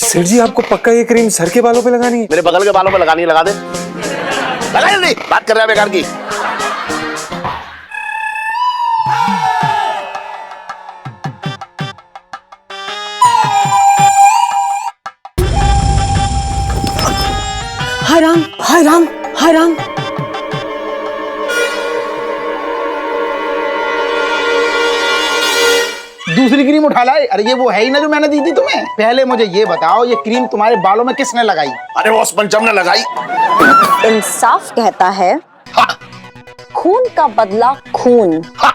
सेठ जी आपको पक्का ये क्रीम सर के बालों पे लगानी है? मेरे बगल के बालों पे लगानी है, लगा दे। लगा जल्दी, बात कर रहा है बेकार की। हराम हराम हराम। दूसरी क्रीम उठा लाए। अरे ये वो है ही ना जो मैंने दी थी तुम्हें। पहले मुझे ये बताओ, ये क्रीम तुम्हारे बालों में किसने लगाई? अरे वो पंचम ने लगाई। इंसाफ कहता है हाँ, खून का बदला खून, हाँ,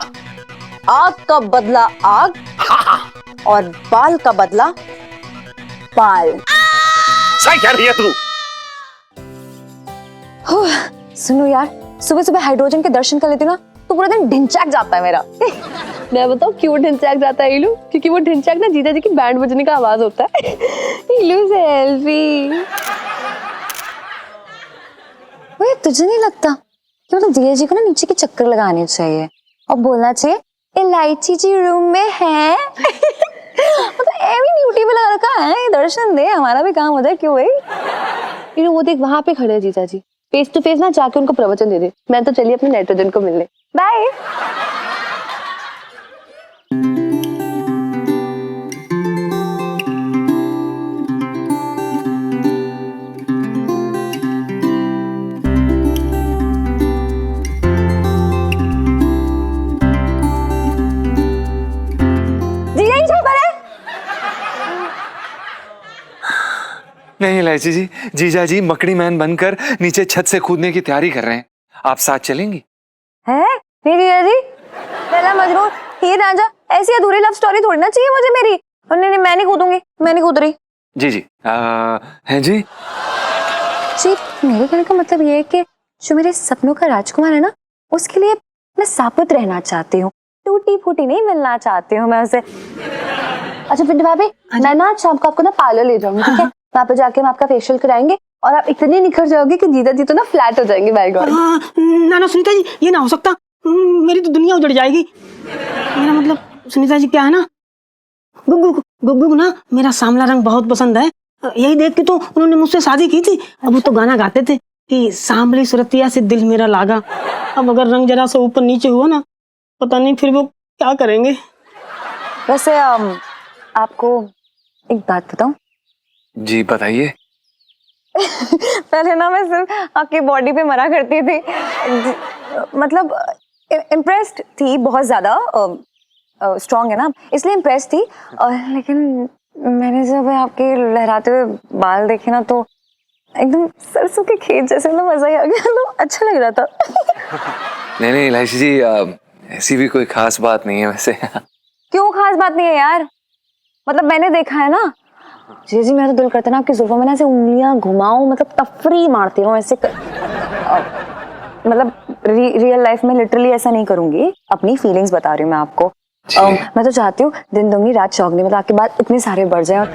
आग का बदला आग, हाँ। और बाल का बदला बाल। सही कह रही है तू। सुनो यार, सुबह सुबह हाइड्रोजन के दर्शन कर लेती ना तो पूरा दिन ढिंचैक जाता है मेरा। मैं बताऊं क्यों ढिंचैक जाता है इलू? क्योंकि वो ढिंचैक ना जीजा जी की बैंड बजने का आवाज होता है। इलू सेल्फी। वही तुझे नहीं लगता कि मतलब जीजा जी को ना नीचे के चक्कर लगाने चाहिए और बोलना चाहिए इलायची जी रूम में है। मतलब एवी ड्यूटी पे लगा रखा है, दर्शन दे, हमारा भी काम हो जाए। क्यों भाई? इलू वो देख वहां पे खड़े हैं जीजा जी, फेस टू फेस ना जाके उनको प्रवचन दे दे। मैं तो चलिए अपने नाइट्रोजन को मिलने। बाय। नहीं इलायची जी, जीजा जी मकड़ी मैन बनकर नीचे छत से कूदने की तैयारी कर रहे हैं। आप साथ चलेंगी? है नहीं जीजा जी, पहला मजनू हीर रांझा ऐसी अधूरी लव स्टोरी थोड़ी ना चाहिए मुझे मेरी। नहीं नहीं, मैं नहीं कूदूंगी, मैं नहीं कूद रही। जी जी हैं जी। जी मेरे कहने का मतलब ये है कि जो मेरे सपनों का राजकुमार है ना, उसके लिए मैं साबुत रहना चाहती हूँ, टूटी फूटी नहीं मिलना चाहती हूँ मैं उसे। अच्छा पिंटू भाभी, मैं ना शाम को आपको ना पार्लर ले जाऊंगी, ठीक है? वहाँ पे जाके हम आपका फेशियल कराएंगे और आप इतने निखर जाओगे कि जीजा जी तो ना फ्लैट हो जाएंगे। By God. ना ना सुनीता जी, ये ना हो सकता। मेरी तो दुनिया उजड़ जाएगी। मेरा मतलब सुनीता जी क्या है ना, गुग्गू गुग्गू को ना मेरा सांवला रंग बहुत पसंद है। यही देख के तो उन्होंने मुझसे शादी की थी। अब वो तो गाना गाते थे कि सांवली सुरतिया से दिल मेरा लागा। अब अगर रंग जरा सा ऊपर नीचे हुआ ना, पता नहीं फिर वो क्या करेंगे। वैसे आपको एक बात बताऊं? जी बताइए। पहले ना मैं सिर्फ आपकी बॉडी पे मरा करती थी, मतलब इम्प्रेस्ड थी बहुत ज्यादा, स्ट्रॉन्ग है ना इसलिए इम्प्रेस थी। लेकिन मैंने जब आपके लहराते हुए बाल देखे ना तो एकदम सरसों के खेत जैसे ना मजा ही आ गया, तो अच्छा लग रहा था। नहीं नहीं इलायची जी, ऐसी भी कोई खास बात नहीं है वैसे। क्यों खास बात नहीं है यार? मतलब मैंने देखा है ना जी जी, मेरा तो दिल करता है ना आपकी जुल्फों में ना ऐसे उंगलियां घुमाऊं, मतलब तफरी मारती रहूं ऐसे मतलब रियल लाइफ में लिटरली ऐसा नहीं करूंगी, अपनी फीलिंग्स बता रही हूँ मैं आपको। मैं तो चाहती हूँ दिन दूंगी रात चौगनी, मतलब आपके बाल इतने सारे बढ़ जाए। और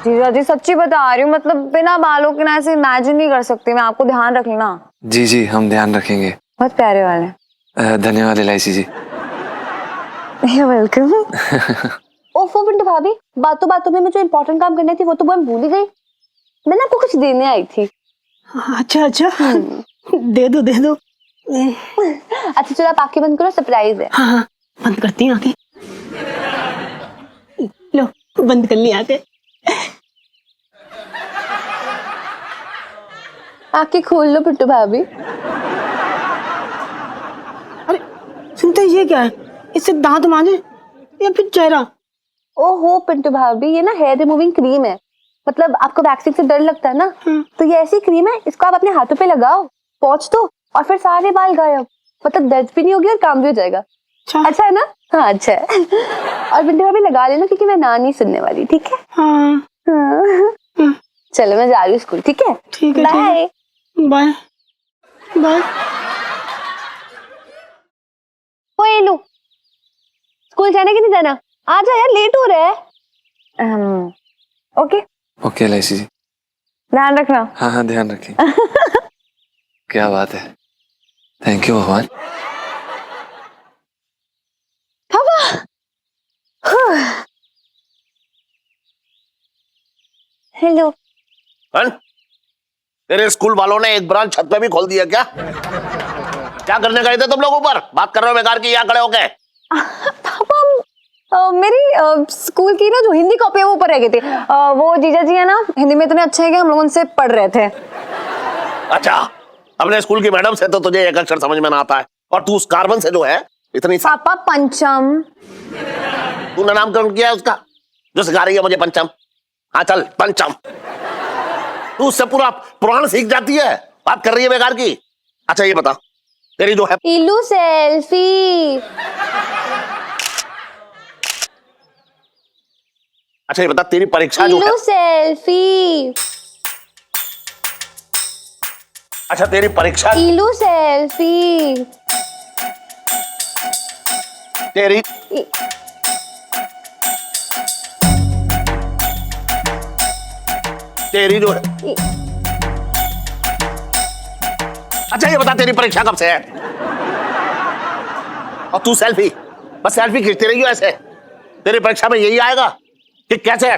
जीजा जी सच्ची बता रही हूँ, मतलब बिना बालों के ना ऐसे इमेजिन नहीं कर सकती मैं, आपको ध्यान रख लेना। जी जी हम ध्यान रखेंगे। बहुत प्यारे वाले। धन्यवाद इलायची जी। वेलकम। ओफो पिंटू भाभी, बातों में मुझे इंपॉर्टेंट काम करनी थी वो तो मैं भूल ही गई। मैंने आपको कुछ देने आई थी। अच्छा अच्छा, दे दो दे दो। अच्छा चलो आप आंखें बंद करो, सरप्राइज है। हाँ हाँ, बंद करती हूँ आंखें। लो बंद कर ली आंखें। आंखें खोल लो पिंटू भाभी। अरे सुनते ये क्या है? इससे दांत मांजे या फिर चेहरा? ओहो पिंटू भाभी, ये ना हेयर रिमूविंग क्रीम है। मतलब आपको वैक्सिंग से डर लगता है ना, तो ये ऐसी क्रीम है, इसको आप अपने हाथों पे लगाओ, पोंछ दो और फिर सारे बाल गायब। मतलब दर्द भी नहीं होगी और काम भी हो जाएगा। अच्छा है ना? हाँ अच्छा है। और पिंटू भाभी लगा लेना क्योंकि मैं ना नहीं सुनने वाली, ठीक है? हाँ चलो मैं जा रही हूँ स्कूल, ठीक है? ठीक है। Bye bye bye. ओए लो, स्कूल जाना कि नहीं जाना? आ जा यार, लेट हो रहा है। ओके ओके इलायची जी, ध्यान रखना। हाँ हाँ ध्यान रखें। क्या बात है, थैंक यू भगवान। हेलो। हन? तेरे स्कूल वालों ने एक ब्रांच छत पे भी खोल दिया क्या? क्या करने गए थे तुम लोग ऊपर? बात कर रहे हो बेकार की, यहाँ खड़े हो गए? पापा मेरी स्कूल की ना जो हिंदी कॉपी है वो ऊपर रह गई थी। वो जीजा जी है ना, हिंदी में इतने अच्छे हैं कि हम लोग उनसे पढ़ रहे थे। अच्छा, अपने स्कूल की मैडम से तो तुझे एक अक्षर समझ में ना आता है, और तू उस कार्बन से जो है इतनी पापा पंचम। तूने नामकरण किया है उसका, जो सिखा रही है मुझे पंचम? हाँ चल पंचम। तू उससे पूरा पुराण सीख जाती है, बात कर रही है बेकार की। अच्छा ये बता, तेरी जो है इलू सेल्फी। अच्छा ये बता, तेरी परीक्षा जो है, इलू सेल्फी। अच्छा तेरी परीक्षा, इलू सेल्फी। तेरी तेरी जो है, अच्छा ये बता तेरी परीक्षा कब से है? और तू सेल्फी, बस सेल्फी खींचती रही हो ऐसे। तेरी परीक्षा में यही आएगा कि कैसे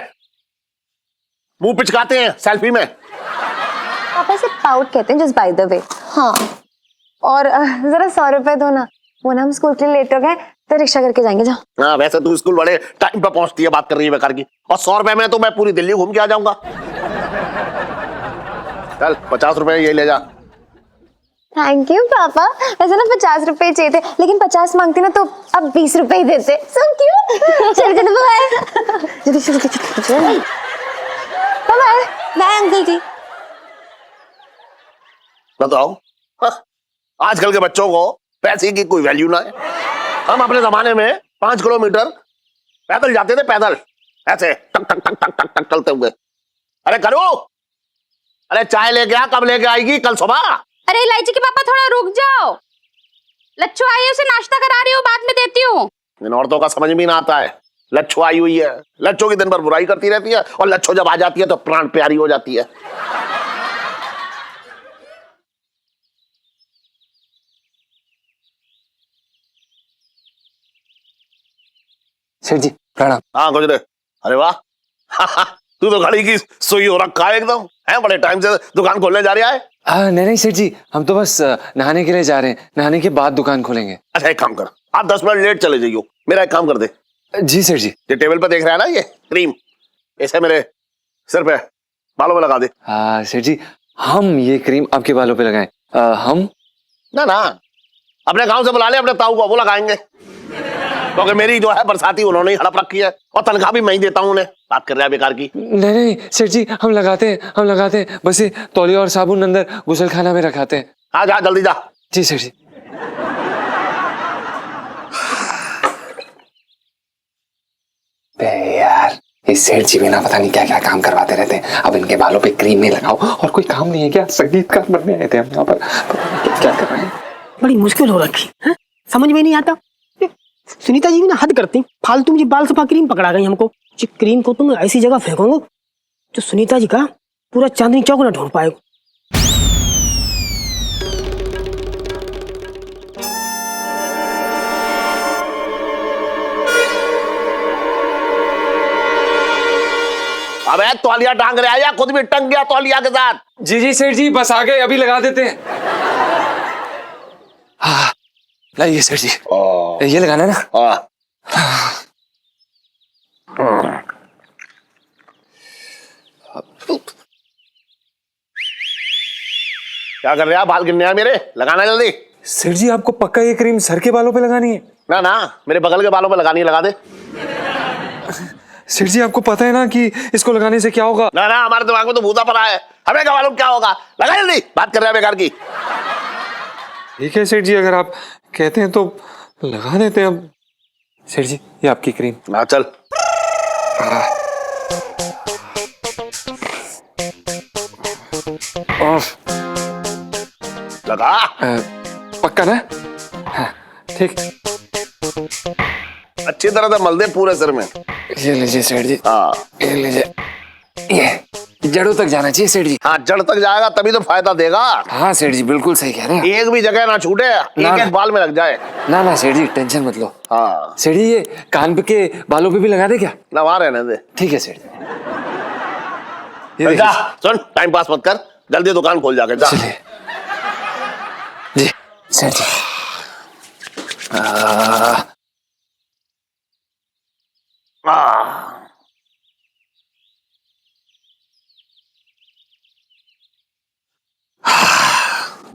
मुंह पिचकाते हैं सेल्फी में? पापा से पाउट कहते हैं, जस्ट बाय द वे। हाँ। और जरा 100 रुपए दो ना, वो ना हम स्कूल के लिए लेट हो गए तो रिक्शा करके जाएंगे। जा। हाँ वैसे तू स्कूल बड़े टाइम पे पहुंचती है, बात कर रही है बेकार की। और 100 रुपए में तो मैं पूरी दिल्ली घूम के आ जाऊंगा। चल 50 रुपए ये ले जा। थैंक यू पापा। वैसे ना 50 रुपए चाहिए थे, लेकिन 50 मांगती ना तो अब 20 रुपए ही देते। So cute. चल चल बाय। जल्दी चल चल। बाय बाय अंकल जी। बताओ, हाँ, आजकल के बच्चों को पैसे की कोई वैल्यू ना है। हम अपने जमाने में 5 किलोमीटर पैदल जाते थे, पैदल ऐसे टक टक टक टक टक टक चलते हुए। अरे करो, अरे चाय लेके आ, कब लेके आएगी? कल सुबह। अरे इलायची के पापा थोड़ा रुक जाओ, लच्छू आई है, उसे नाश्ता करा रही हूँ, बाद में देती हूँ। इन औरतों का समझ में ना आता है। लच्छो आई हुई है, लच्छो की दिन भर बुराई करती रहती है, और लच्छो जब आ जाती है तो प्राण प्यारी हो जाती है। सेठ जी प्रणाम। हाँ गुजरे। अरे वाह, तू तो घड़ी की सुई हो रखा है एकदम, है बड़े टाइम से दुकान खोलने जा रहा है। नहीं नहीं सेठ जी, हम तो बस नहाने के लिए जा रहे हैं, नहाने के बाद दुकान खोलेंगे। अच्छा एक काम कर, आप 10 मिनट लेट चले जाइयो, मेरा एक काम कर दे। जी सेठ जी। ये टेबल पे देख रहा है ना ये क्रीम, इसे मेरे सिर पे बालों में लगा दे। सेठ जी, हम ये क्रीम आपके बालों पे लगाएं? हम ना ना, अपने गांव से बुला ले अपने ताऊ को, वो लगाएंगे। क्योंकि मेरी जो है बरसाती उन्होंने ही हड़प रखी है, और तनख्वाह भी मैं ही देता हूँ उन्हें। बात कर रहा है बेकार की। नहीं नहीं सेठ जी, हम लगाते हैं, बस ये तौलिया और साबुन अंदर गुसलखाना में रखाते हैं। हाँ जा जल्दी जा। जी सेठ जी। यार ये सेठ जी भी ना पता नहीं क्या क्या काम करवाते रहते हैं। अब इनके बालों पे क्रीम नहीं लगाओ, और कोई काम नहीं है क्या? संगीतकार बनने आए थे हम यहाँ पर, क्या कर रहे हैं? बड़ी मुश्किल हो रखी है, समझ में नहीं आता। सुनीता जी भी ना हद करती, फालतू मुझे बाल सफा क्रीम पकड़ा गई हमको। जो क्रीम को तुम ऐसी जगह फेंकोगे जो सुनीता जी का पूरा चांदनी चौक ना ढूंढ पाएगा। अबे तौलिया टांग रहा है या खुद भी टंग गया तौलिया के साथ? जी जी सेठ जी, बस आ गए, अभी लगा देते हैं। हाँ लाइए सेठ जी, ये लगाना है ना? क्या कर रहा है? बाल गिरने हैं मेरे, लगाना जल्दी। सेठ जी आपको पक्का ये क्रीम सर के बालों पे लगानी है? ना ना, मेरे बगल के बालों पे लगानी है, लगा दे। सेठ जी आपको पता है ना कि इसको लगाने से क्या होगा? ना ना, हमारे दिमाग में तो भूता पड़ा है, हमें क्या मालूम क्या होगा। लगा जल्दी, बात कर रहा है बेकार की। ठीक है सेठ जी, अगर आप कहते हैं तो लगा देते हैं। अब सेठ जी ये आपकी क्रीम। हाँ चल। लगा। पक्का ना? हाँ, ठीक। अच्छी तरह से मल दे पूरे सिर में। ये लीजिए सेठ जी। हाँ ये लीजिए, ये जड़ों तक जाना चाहिए सेठ जी। हाँ, जड़ तक जाएगा तभी तो फायदा देगा। हाँ सेठ जी बिल्कुल सही कह रहे हैं। एक भी जगह ना छूटे, एक एक बाल में लग जाए। ना ना सेठ जी टेंशन मत लो। हाँ सेठ जी ये कान पे के बालों पे भी लगा दे क्या? ना, वहां रहने दे। ठीक है सेठ जी। ये जा, सुन, टाइम पास मत कर, जल्दी दुकान खोल जाके जा। चलिए जी सेठ जी।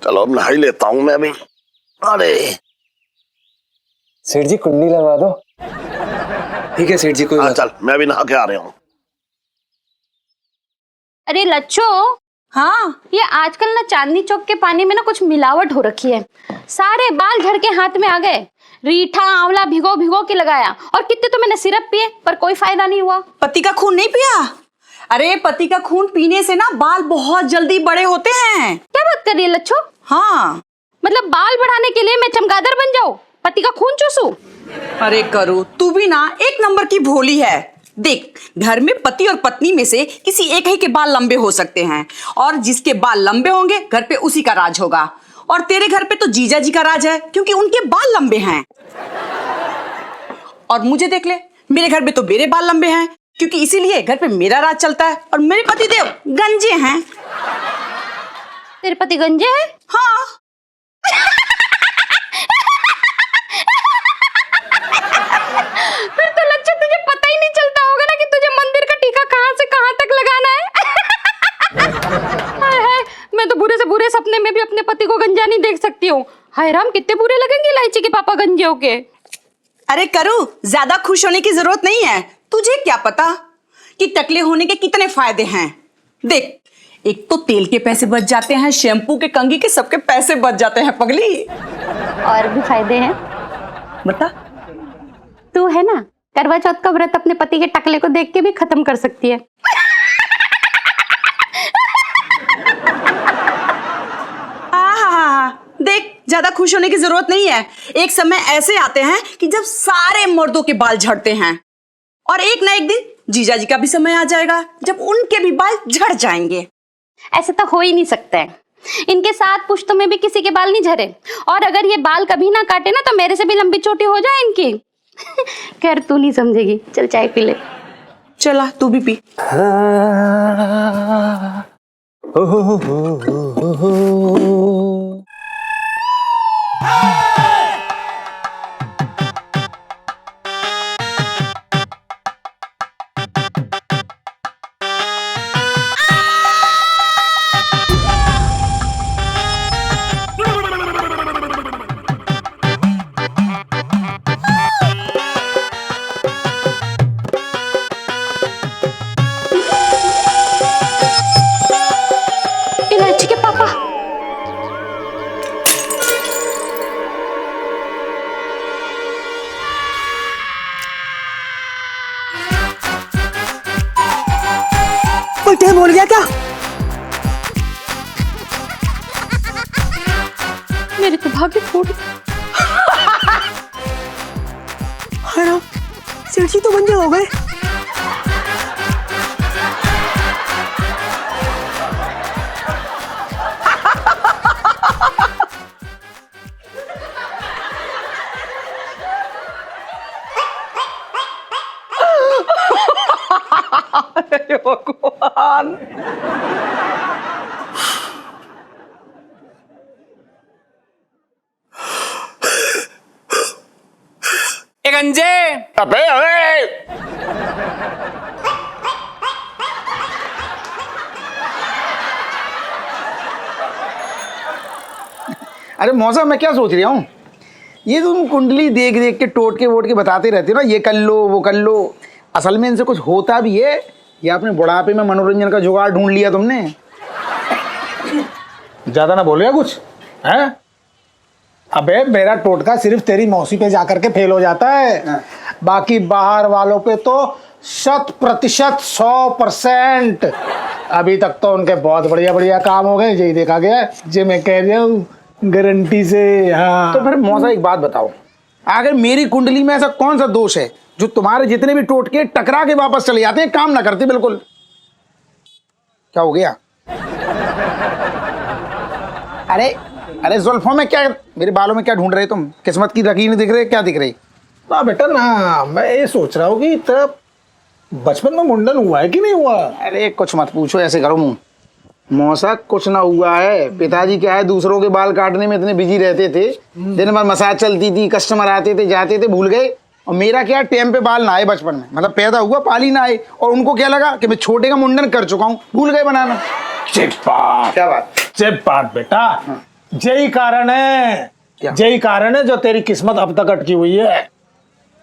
चलो अब नहा ही लेता हूं मैं भी। अरे सेठ जी कुंडली लगवा दो। ठीक है सेठ जी, कोई हाँ बात चल, मैं भी नहा के आ रहा हूँ। अरे लच्छो, हाँ ये आजकल ना चांदनी चौक के पानी में ना कुछ मिलावट हो रखी है। सारे बाल झड़ के हाथ में आ गए। रीठा आंवला भिगो भिगो के लगाया और कितने तो मैंने सिरप पिए पर कोई फायदा नहीं हुआ। पति का खून नहीं पिया? अरे पति का खून पीने से ना बाल बहुत जल्दी बड़े होते हैं। क्या बात कर रही है लच्छो? हाँ। मतलब बाल बढ़ाने के लिए मैं चमगादड़ बन जाऊं, पति का खून चूसूं? अरे करो, तू भी ना एक नंबर की भोली है। देख, घर में पति और पत्नी में से किसी एक ही के बाल लंबे हो सकते हैं और जिसके बाल लंबे होंगे घर पे उसी का राज होगा। और तेरे घर पे तो जीजा जी का राज है क्योंकि उनके बाल लंबे हैं। और मुझे देख ले, मेरे घर पे तो मेरे बाल लंबे हैं क्योंकि इसीलिए घर पे मेरा राज चलता है। और मेरे पति देव गंजे हैं। तेरे पति गंजे हैं? हाँ। फिर तो लच्छा तुझे पता ही नहीं चलता होगा ना कि तुझे मंदिर का टीका कहाँ से कहाँ तक लगाना है। हाय हाय, मैं तो बुरे से बुरे सपने में भी अपने पति को गंजा नहीं देख सकती हूँ। हाय राम, कितने बुरे लगेंगे इलायची के पापा गंजे होके। अरे करू, ज्यादा खुश होने की जरूरत नहीं है। तुझे क्या पता कि टकले होने के कितने फायदे हैं। देख, एक तो तेल के पैसे बच जाते हैं, शैम्पू के, कंघी के, सबके पैसे बच जाते हैं पगली। और भी फायदे हैं। बता। तू है ना, करवा चौथ का व्रत अपने पति के टकले को देख के भी खत्म कर सकती है। देख, ज्यादा खुश होने की जरूरत नहीं है। एक समय ऐसे आते हैं कि जब सारे मर्दों के बाल झड़ते हैं और एक ना एक दिन जीजा जी का भी समय आ जाएगा जब उनके भी बाल झड़ जाएंगे। ऐसे तो हो ही नहीं सकता है। इनके 7 पुश्तों में भी किसी के बाल नहीं झरे। और अगर ये बाल कभी ना काटे ना तो मेरे से भी लंबी चोटी हो जाए इनकी। खैर तू नहीं समझेगी, चल चाय पी ले। चला तू भी पी। इलायची के पापा। उल्टे बोल गया क्या? मेरे तो भाग्य फूट। अरे सेठ जी तो गंजे हो गए। अरे भगवान। गंजे अबे अबे अरे मौसा, मैं क्या सोच रहा हूँ, ये तुम कुंडली देख देख के टोट के वोट के बताते रहते हो ना, ये कर लो वो कर लो। असल में इनसे कुछ होता भी है या अपने बुढ़ापे में मनोरंजन का जुगाड़ ढूंढ लिया तुमने? ज्यादा ना बोलेगा कुछ है? अबे मेरा टोटका सिर्फ तेरी मौसी पे जाकर के फेल हो जाता है, बाकी बाहर वालों पे तो 100% 100%। अभी तक तो उनके बहुत बढ़िया बढ़िया काम हो गए, यही देखा गया है, जो मैं कह रहा हूँ गारंटी से। हाँ तो फिर मौसा एक बात बताओ, अगर मेरी कुंडली में ऐसा कौन सा दोष है जो तुम्हारे जितने भी टोटके टकरा के वापस चले जाते हैं, काम ना करते बिल्कुल? क्या हो गया? अरे अरे जुल्फों में क्या, मेरे बालों में क्या ढूंढ रहे तुम? किस्मत की लकीर दिख रही, क्या दिख रही? ना बेटा ना, मैं ये सोच रहा हूँ कि तेरा बचपन में मुंडन हुआ है कि नहीं हुआ? अरे कुछ मत पूछो, ऐसे करो मुंह। मौसा कुछ ना हुआ है। पिताजी क्या है, दूसरों के बाल काटने में इतने बिजी रहते थे, दिन भर मसाज चलती थी, कस्टमर आते थे जाते थे, भूल गए। और मेरा क्या टाइम पे बाल ना आए बचपन में, मतलब पैदा हुआ पाली ना आए, और उनको क्या लगा कि मैं छोटे का मुंडन कर चुका हूँ, भूल गए बनाना। चिप्पा, क्या बात? चिप्पाट बेटा, यही कारण है, यही कारण है जो तेरी किस्मत अब तक अटकी हुई है।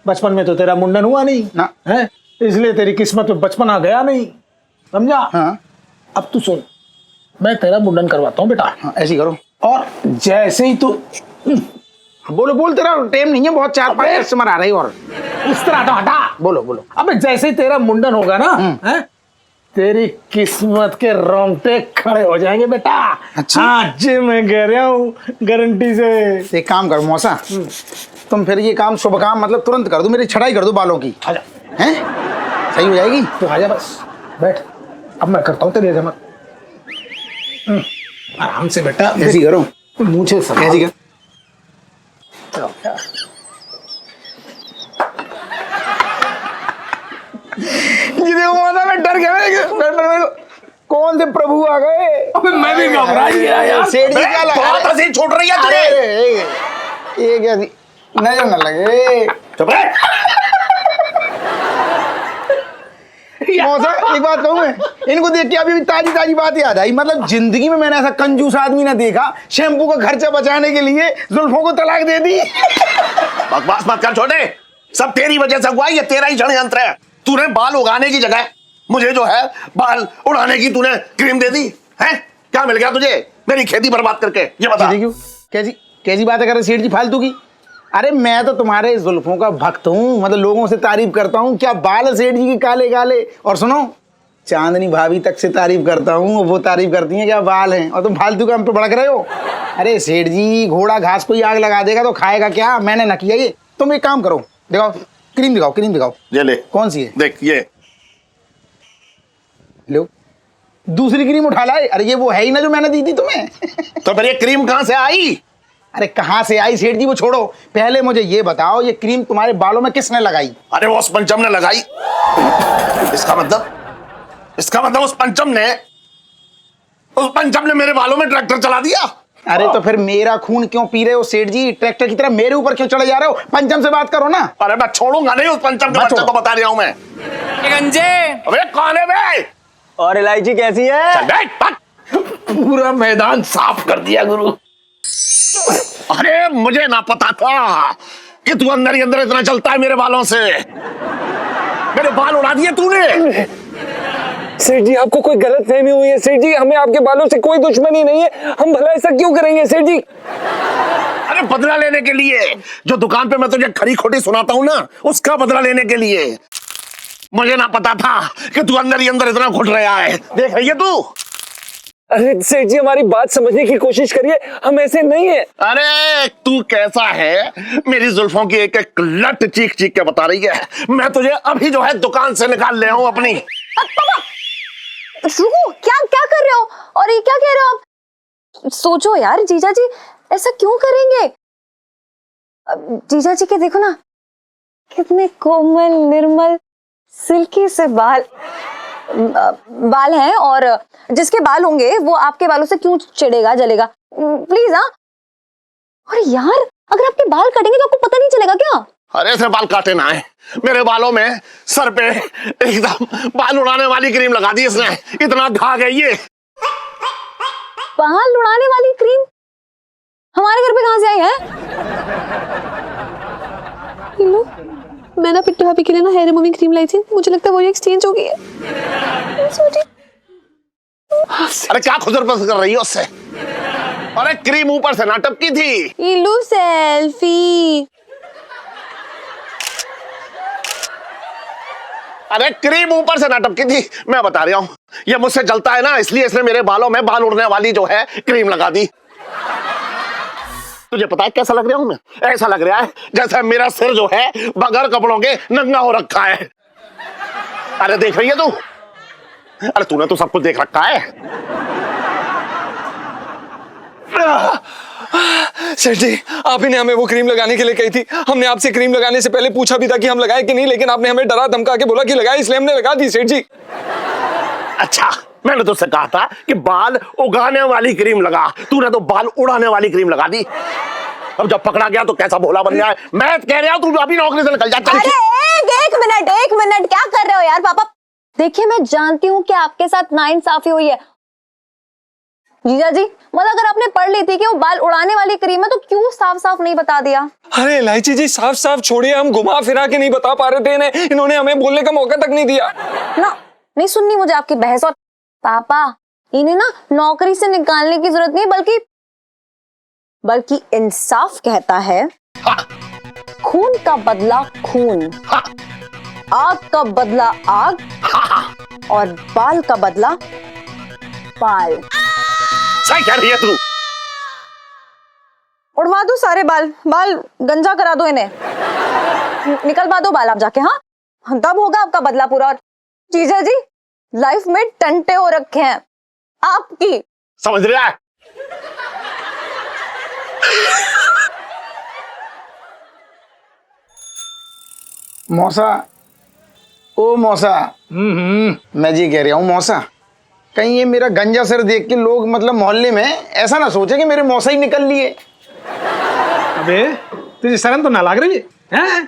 बचपन में तो तेरा मुंडन हुआ नहीं ना, है, इसलिए तेरी किस्मत में बचपन आ गया नहीं, समझा? हाँ। अब तू सुन, मैं तेरा मुंडन करवाता हूँ बेटा। हाँ, ऐसी करो। और जैसे ही तू बोलो बोल, तेरा टाइम नहीं है, बहुत 4-5 कस्टमर आ रहे हैं। और इस तरह हटा, बोलो बोलो। अबे जैसे ही तेरा मुंडन होगा ना, है, तेरी किस्मत के रोंगटे खड़े हो जाएंगे बेटा। अच्छा। हाँ जी, मैं कह रहा हूँ गारंटी से। एक काम करो मौसा, तुम फिर ये काम, शुभ काम मतलब तुरंत कर दो, मेरी छटाई कर दो बालों की। आजा, हैं? सही हो जाएगी। तू आजा, बस बैठ, अब मैं करता हूँ तेरी हजमत। आराम से बेटा, ऐसी करो, मुझे सब ऐसी कर। जी देखो मौसा, मैं डर गया। कौन से प्रभु आ गए? अबे मैं भी घबरा गया यार। सेठ जी क्या लगा? थोड़ा सी छूट रही है तुझे। ये क्या थी? नजर न लगे। चुप रह। मौसा एक बात कहूँ मैं, इनको देख के अभी भी ताजी ताजी बात याद आई। मतलब जिंदगी में मैंने ऐसा कंजूस आदमी ना देखा, शैम्पू का खर्चा बचाने के लिए जुल्फों को तलाक दे दी। बकवास मत कर छोटे, सब तेरी वजह से हुआ, ये तेरा ही षड्यंत्र है। तूने बाल उगाने की जगह मुझे जो है बाल उड़ाने की तूने क्रीम दे दी है। क्या मिल गया तुझे मेरी खेती बर्बाद करके, ये बता। क्यों? कैसी कैसी बातें कर रहे सेठ जी फालतू की? अरे मैं तो तुम्हारे जुल्फों का भक्त हूँ, मतलब लोगों से तारीफ करता हूँ। क्या बाल है सेठ जी की काले काले। और सुनो, चांदनी भाभी तक से तारीफ करता हूँ, वो तारीफ करती हैं क्या बाल हैं, और तुम फालतू का हम पे भड़क रहे हो। अरे सेठ जी, घोड़ा घास को ही आग लगा देगा तो खाएगा क्या? मैंने न किया ये। तुम एक काम करो, दिखाओ क्रीम, दिखाओ क्रीम दिखाओ। ये ले। कौन सी है? देख ये लो, दूसरी क्रीम उठा लाए। अरे ये वो है ही ना जो मैंने दी थी तुम्हें। तो फिर ये क्रीम कहां से आई? अरे कहाँ से आई सेठ जी, वो छोड़ो, पहले मुझे ये बताओ, ये क्रीम तुम्हारे बालों में किसने लगाई? अरे वो उस पंचम ने लगाई। इसका मतलब उस पंचम ने मेरे बालों में ट्रैक्टर चला दिया। अरे तो फिर मेरा खून क्यों पी रहे हो सेठ जी? ट्रैक्टर की तरह मेरे ऊपर क्यों चढ़े जा रहे हो? पंचम से बात करो ना। अरे मैं छोड़ूंगा नहीं उस पंचम के बच्चे को, बता रहा हूं मैं। गंजे अबे कौन है बे? और इलायची कैसी है? चल बैठ, पूरा मैदान साफ कर दिया गुरु। अरे मुझे ना पता था कि तू अंदर ही अंदर इतना चलता है मेरे बालों से। मेरे बाल उड़ा दिए तूने। सेठ जी, आपको कोई गलत फहमी हुई है सेठ जी, हमें आपके बालों से कोई दुश्मनी नहीं है, हम भला ऐसा क्यों करेंगे सेठ जी? अरे बदला लेने के लिए, जो दुकान पे मैं तुझे खरी खोटी सुनाता हूं ना, उसका बदला लेने के लिए। मुझे ना पता था कि तू अंदर ही अंदर इतना घुट रहा है। देख रही है तू? अरे सेठ जी, हमारी बात समझने की कोशिश करिए, हम ऐसे नहीं है। अरे तू कैसा है, मेरी जुल्फों की एक एक लट चीख चीख के बता रही है। मैं तुझे अभी जो है दुकान से निकाल ले आऊं अपनी। रुको, क्या क्या कर रहे हो? और ये क्या कह रहे हो आप? सोचो यार, जीजा जी ऐसा क्यों करेंगे? जीजा जी के देखो ना, कितने कोमल निर्मल सिल्की से बाल हैं, और जिसके बाल होंगे वो आपके बालों से क्यों चिढ़ेगा जलेगा? प्लीज। हाँ, और यार अगर आपके बाल कटेंगे तो आपको पता नहीं चलेगा क्या? अरे ऐसे बाल काटे ना है, मेरे बालों में सर पे एकदम बाल उड़ाने वाली क्रीम लगा दी इसने, इतना घा गई ये। बाल उड़ाने वाली क्रीम हमारे घर पे कहां से आई है? लो, मैं ना पिट्टू भाभी के लिए ना हेयर रिमूविंग क्रीम लाई थी, मुझे लगता है वो एक्सचेंज हो गई है। अरे क्या खुजर पसर कर रही है उससे? अरे क्रीम ऊपर से ना टपकी थी। इलू सेल्फी। अरे क्रीम ऊपर से ना टपकी थी, मैं बता रहा हूं। ये मुझसे जलता है ना, इसलिए इसने मेरे बालों में बाल उड़ने वाली जो है क्रीम लगा दी। तुझे पता है कैसा लग रहा हूं मैं? ऐसा लग रहा है जैसे मेरा सिर जो है बगैर कपड़ों के नंगा हो रखा है। अरे देख रही है तू? अरे तूने तो सब कुछ देख रखा है। सेठ जी, आप ही ने हमें वो क्रीम लगाने के लिए कही थी। हमने आपसे क्रीम लगाने से पहले पूछा भी था कि हम लगाए कि नहीं, लेकिन आपने हमें डरा धमका के बोला कि लगाए, इसलिए हमने लगा दी सेठ जी। अच्छा, मैंने तुझसे कहा था कि बाल उगाने वाली क्रीम लगा, तूने तो बाल उड़ाने वाली क्रीम लगा दी। अब जब पकड़ा गया तो कैसा भोला बन गया है। मैं कह रहा हूं तू अभी नौकरी से निकल जा। चल। अरे एक मिनट क्या कर रहे हो यार पापा? देखिए मैं जानती हूँ कि आपके साथ नाइंसाफी हुई है जीजा जी, मतलब अगर आपने पढ़ ली थी कि वो बाल उड़ाने वाली क्रीम है तो क्यों साफ साफ नहीं बता दिया? अरे इलायची जी, साफ साफ छोड़िए, हम घुमा फिरा के नहीं बता पा रहे थे इन्हें, इन्होंने हमें बोलने का मौका तक नहीं दिया ना। नहीं सुननी मुझे आपकी बहस। और पापा, इन्हें ना नौकरी से निकालने की जरूरत नहीं, बल्कि इंसाफ कहता है खून का बदला खून, आग का बदला आग, और बाल का बदला बाल। सही कह रही है तू। उड़वा दो सारे बाल गंजा करा दो इन्हें, निकलवा दो बाल आप जाके। हाँ, तब होगा आपका बदला पूरा। और जीजा जी लाइफ में टंटे हो रखे हैं आपकी, समझ रहा है? मौसा, ओ मौसा, मैं जी कह रहा हूँ मौसा, कहीं ये मेरा गंजा सर देख के लोग मतलब मोहल्ले में ऐसा ना सोचे कि मेरे मौसा ही निकल लिए। अबे तुझे शर्म तो ना लग रही है? हैं?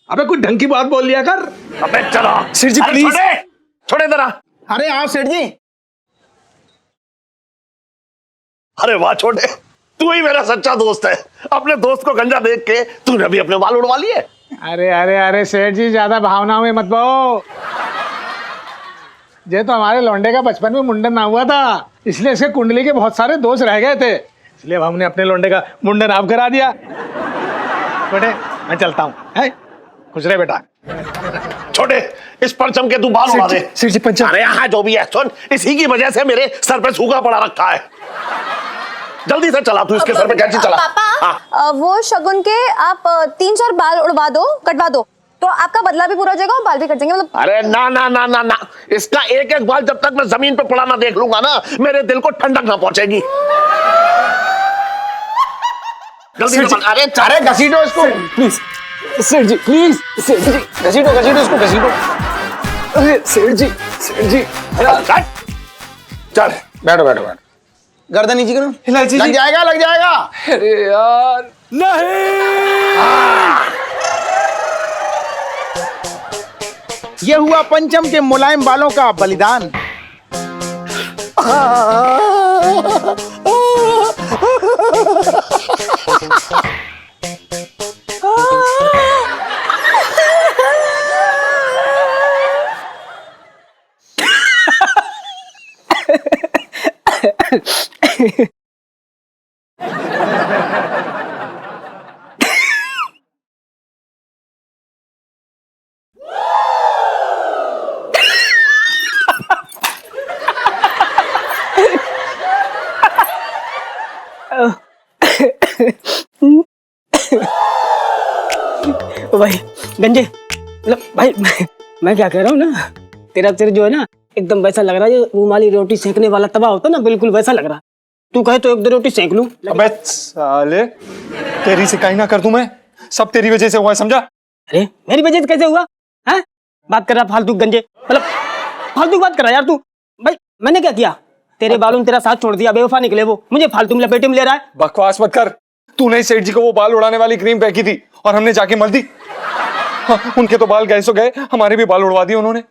अबे कुछ ढंग की बात बोल लिया कर। अबे चलो सेठ जी, प्लीज। छोड़े जरा। अरे आओ सेठ जी। अरे वाह छोटे, तू ही मेरा सच्चा दोस्त है। अपने दोस्त को गंजा देख के तूने भी अपने बाल उड़वा लिए। अरे अरे अरे सेठ जी, ज्यादा भावनाओं में मत बहो। ये तो हमारे लौंडे का बचपन में मुंडन ना हुआ था, इसलिए इसके कुंडली के बहुत सारे दोष रह गए थे, इसलिए अब हमने अपने लौंडे का मुंडन आप करा दिया। बेटे मैं चलता हूँ, खुश रहे बेटा। छोटे, इस परचम के तू बाल उड़ा दे। सेठ जी पंचम। अरे यहाँ जो भी है सुन, इसी की वजह से मेरे सर पे सूखा पड़ा रखा है। जल्दी से चला तू, इसके सर पे कैंची चला। पापा, वो शगुन के आप 3-4 बाल उड़वा दो, कटवा दो, तो आपका बदला भी पूरा हो जाएगा और बाल भी कट जाएंगे। मतलब अरे ना ना ना ना ना, इसका एक एक बाल जब तक मैं जमीन पे पड़ा ना देख लूंगा ना, मेरे दिल को ठंडक ना पहुंचेगी। जल्दी से। अरे घसीटो इसको प्लीज सेठ जी, प्लीज सेठ जी, घसीटो इसको, घसीटो। अरे सेठ जी चल बैठो बैठो बैठो, गर्दन नीचे करो। इलायची लग जी। जाएगा लग जाएगा। अरे यार नहीं। ये हुआ पंचम के मुलायम बालों का बलिदान। ओ भाई गंजे, मतलब भाई मैं क्या कह रहा हूँ ना, तेरा सिर जो है ना एकदम वैसा लग रहा है, रूमाली रोटी सेकने वाला तवा होता ना, बिल्कुल वैसा लग रहा। तू कहे तो 1-2 रोटी सेक लूं। अबे साले, तेरी शिकायत ना कर दूं मैं, सब तेरी वजह से हुआ है, समझा? अरे मेरी वजह से कैसे हुआ है? बात कर रहा फालतू गंजे, मतलब फालतू बात कर रहा यार तू। भाई मैंने क्या किया? तेरे बालों ने तेरा साथ छोड़ दिया, बेवफा निकले वो, मुझे फालतू में लपेटे में ले रहा है। बकवास मत कर। तूने सेठ जी को वो बाल उड़ाने वाली क्रीम फेंकी थी और हमने जाके मल दी। हाँ, उनके तो बाल गए सो गए, हमारे भी बाल उड़वा दिए उन्होंने।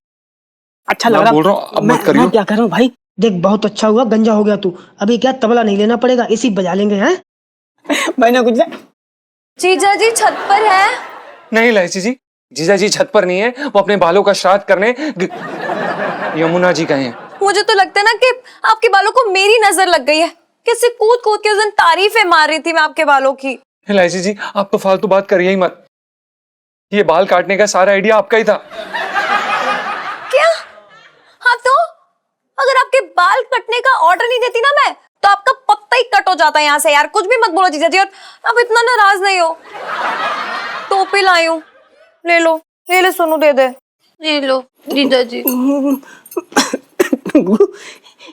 अच्छा लग रहा, बोल रहा हूँ, अब मत करियो। मैं क्या कर रहा हूँ भाई, देख बहुत अच्छा हुआ गंजा हो गया तू, अभी क्या तबला नहीं लेना पड़ेगा, इसी बजा लेंगे हैं। मैंने कुछ जीजा जी छत पर है। नहीं लाइची जी, जीजा जी छत पर नहीं है, वो अपने बालों का श्राद्ध करने यमुना जी गए हैं। मुझे तो लगता है ना कि आपके बालों को मेरी नजर लग गई है, कैसे कूद कूद के उस दिन तारीफें मार रही थी मैं आपके बालों की। लाइची जी आप तो फालतू बात करिए ही मत, ये बाल काटने का सारा आइडिया आपका ही था। क्या? हाँ तो अगर आपके बाल कटने का ऑर्डर नहीं देती ना मैं, तो आपका पत्ता ही कट हो जाता है यहाँ से। यार कुछ भी मत बोलो जीजा जी, और अब इतना नाराज नहीं हो। टोपी लाई हूँ, ले लो, ये ले सोनू दे दे। ये लो जीजा जी।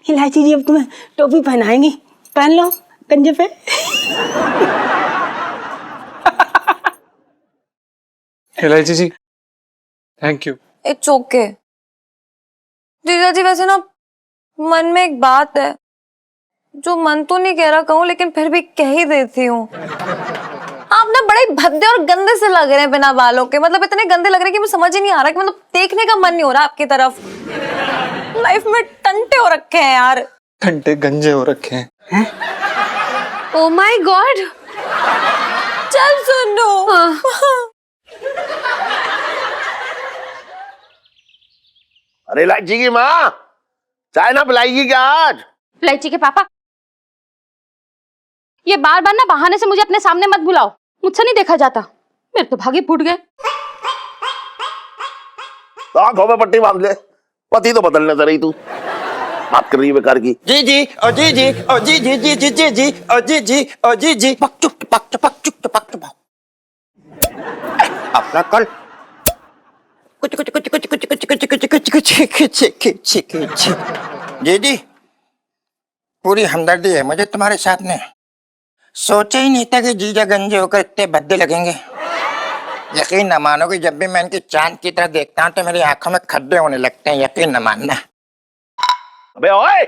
इलायची जी अब तुम्हें टोपी पहनाएंगी, पहन लो। गंजे पे। इलायची जी, थैंक यू। इट्स ओके जीजा जी। वैसे ना मन में एक बात है जो मन तो नहीं कह रहा कहूँ, लेकिन फिर भी कह ही देती हूँ। आप ना बड़े भद्दे और गंदे से लग रहे हैं बिना बालों के। मतलब इतने गंदे लग रहे हैं कि मुझे समझ ही नहीं आ रहा कि मतलब देखने का मन नहीं हो रहा आपकी तरफ। लाइफ में टंटे हो रखे हैं यार। घंटे गंजे हो रखे हैं। Oh my God. चल सुनो। अरे इलायची की माँ, चाय ना पिलाएगी क्या आज? इलायची के पापा, ये बार बार ना बहाने से मुझे अपने सामने मत बुलाओ, मुझसे नहीं देखा जाता। मेरे तो भागे फूट गए। आंखों में पट्टी बांध ले, पति तो बदलने दे रही तू। बात कर रही है बेकार की। जी जी ओ जी जी ओ जी जी जी जी जी जी ओ जी जी ओ जी जी पक चुक पक चुक पक चुक। अपना कल कुछ कुछ कुछ कुछ कुछ कुछ कुछ कुछ कुछ कुछ कुछ कुछ। जी जी, पूरी हमदर्दी है मुझे तुम्हारे साथ में। सोचा ही नहीं था कि जीजा गंजे होकर इतने भद्दे लगेंगे। यकीन न मानोगे, जब भी मैं इनकी चांद की तरह देखता हूँ तो मेरी आंखों में खड्डे होने लगते हैं। यकीन न मानना। अबे ओए,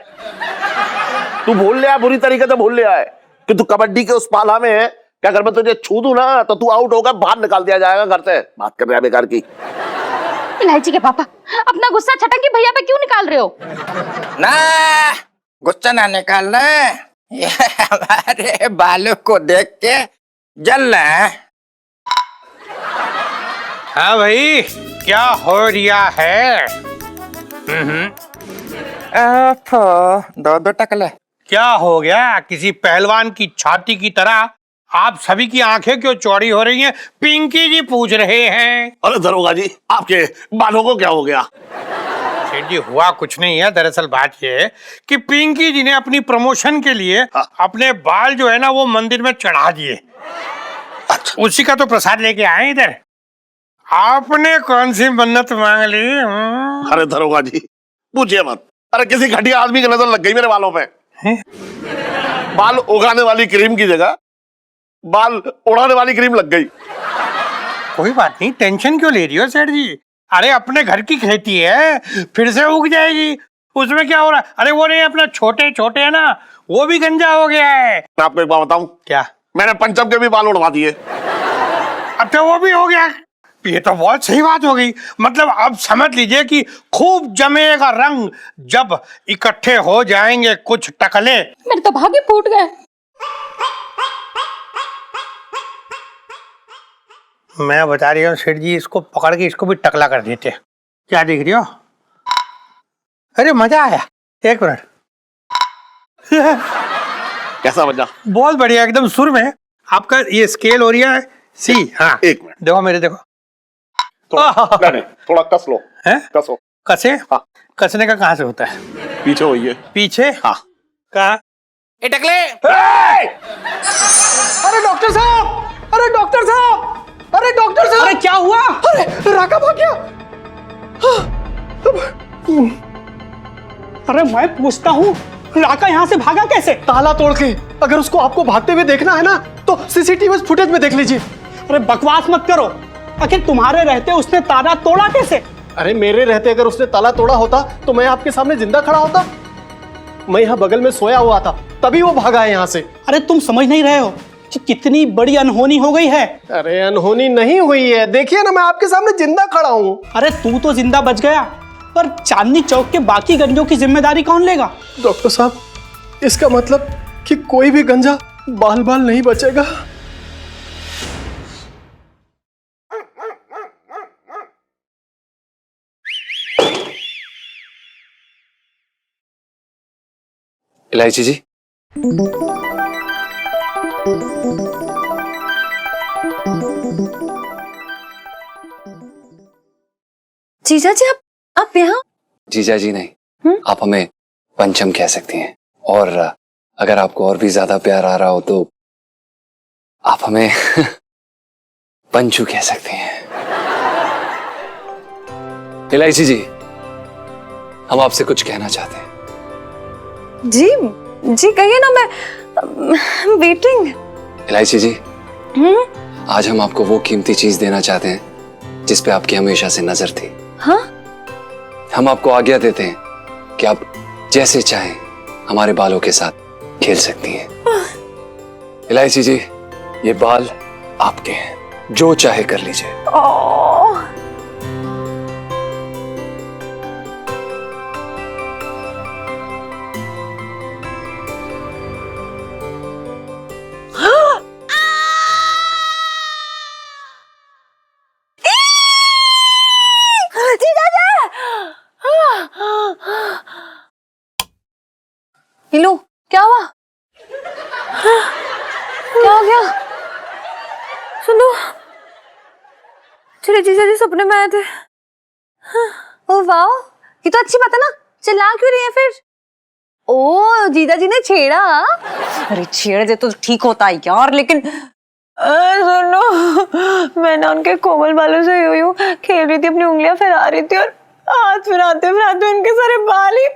तू भूल लिया, बुरी तरीके से भूल लिया है कि तू कबड्डी के उस पाला में है। क्या अगर मैं तुझे छू दूं ना तो तू आउट होकर बाहर निकाल दिया जाएगा घर से। बात कर रहा है बेकार की। इलायची के पापा, अपना गुस्सा छटंगी भैया पे क्यों निकाल रहे हो? ना गुस्सा ना निकालना, ये हमारे बालों को देख के जल रहा है। हाँ भाई, क्या हो रिया है? दो दो टकले। क्या हो गया? किसी पहलवान की छाती की तरह आप सभी की आंखें क्यों चौड़ी हो रही हैं? पिंकी जी पूछ रहे हैं। अरे दरोगा जी, आपके बालों को क्या हो गया? सेठ जी, हुआ कुछ नहीं है। दरअसल बात यह है कि पिंकी जी ने अपनी प्रमोशन के लिए अपने बाल जो है ना वो मंदिर में चढ़ा दिए। अच्छा। उसी का तो प्रसाद लेके आए इधर। आपने कौन सी मन्नत मांग ली? अरे दरोगा जी पूछिए मत। अरे किसी घटिया आदमी की नजर लग गई मेरे बालों पे। बाल उगाने वाली क्रीम की जगह बाल उड़ाने वाली क्रीम लग गई। कोई बात नहीं, टेंशन क्यों ले रही हो सेठ जी? अरे अपने घर की खेती है, फिर से उग जाएगी। उसमें क्या हो रहा है? अरे वो नहीं, अपना छोटे छोटे है ना, वो भी गंजा हो गया है। मैं आपको एक बात बताऊं, क्या? मैंने पंचम के भी बाल उड़वा दिए। अच्छा, वो भी हो गया? ये तो बहुत सही बात हो गई। मतलब अब समझ लीजिए कि खूब जमेगा रंग जब इकट्ठे हो जाएंगे कुछ टकले। मेरे तो भागे फूट गए। मैं बता रही हूँ सेठ जी, इसको पकड़ के इसको भी टकला कर देते। क्या देख रही हो? अरे मजा आया। एक मिनट। कैसा मजा? बहुत बढ़िया, एकदम सुर में। आपका ये स्केल हो रहा है सी। हाँ, एक मिनट देखो मेरे, देखो। नहीं, थोड़ा कस लो। हैं? कसो। कसे? हाँ। कसने का कहाँ से होता है? पीछे हुई है। पीछे? हाँ। कहाँ? ए टकले। अरे डॉक्टर साहब! अरे डॉक्टर साहब! अरे डॉक्टर साहब! अरे क्या हुआ? अरे राका भाग गया। अरे मैं पूछता हूँ, राका यहाँ से भागा कैसे? ताला तोड़ के। अगर उसको आपको भागते हुए देखना है ना तो सीसीटीवी फुटेज में देख लीजिए। अरे बकवास मत करो। आखिर तुम्हारे रहते उसने ताला तोड़ा कैसे? अरे मेरे रहते अगर उसने ताला तोड़ा होता तो मैं आपके सामने जिंदा खड़ा होता। मैं यहाँ बगल में सोया हुआ था, तभी वो भागा है यहाँ से। अरे तुम समझ नहीं रहे हो कि कितनी बड़ी अनहोनी हो गई है। अरे अनहोनी नहीं हुई है, देखिए ना मैं आपके सामने जिंदा खड़ा हूँ। अरे तू तो जिंदा बच गया, पर चांदनी चौक के बाकी गंजों की जिम्मेदारी कौन लेगा? डॉक्टर साहब, इसका मतलब कि कोई भी गंजा बाल बाल नहीं बचेगा। इलायची जी, जीजा जी आप यहाँ? जीजा जी नहीं, आप हमें पंचम कह सकती हैं। और अगर आपको और भी ज्यादा प्यार आ रहा हो तो आप हमें पंचू कह सकते हैं। इलायची जी, हम आपसे कुछ कहना चाहते हैं। जी जी कहिए ना। वेटिंग। इलायची जी, आज हम आपको वो कीमती चीज देना चाहते हैं जिस पे आपकी हमेशा से नजर थी। हाँ? हम आपको आज्ञा देते हैं कि आप जैसे चाहें हमारे बालों के साथ खेल सकती हैं। इलायची जी, ये बाल आपके हैं, जो चाहे कर लीजिए। हीलू, क्या हुआ? क्या हो गया? सुनो, तेरे जीजा जी सपने में आए थे। ओ वाह, ये तो अच्छी बात है ना, चिल्ला क्यों रही है फिर? ओ, जीजा जी ने छेड़ा? अरे छेड़ दे तो ठीक होता है यार, लेकिन सुनो, मैं ना उनके कोमल बालों से यूं खेल रही थी, अपनी उंगलियां फैला रही थी और हाथ फिराते फिराते उनके सारे बाल ही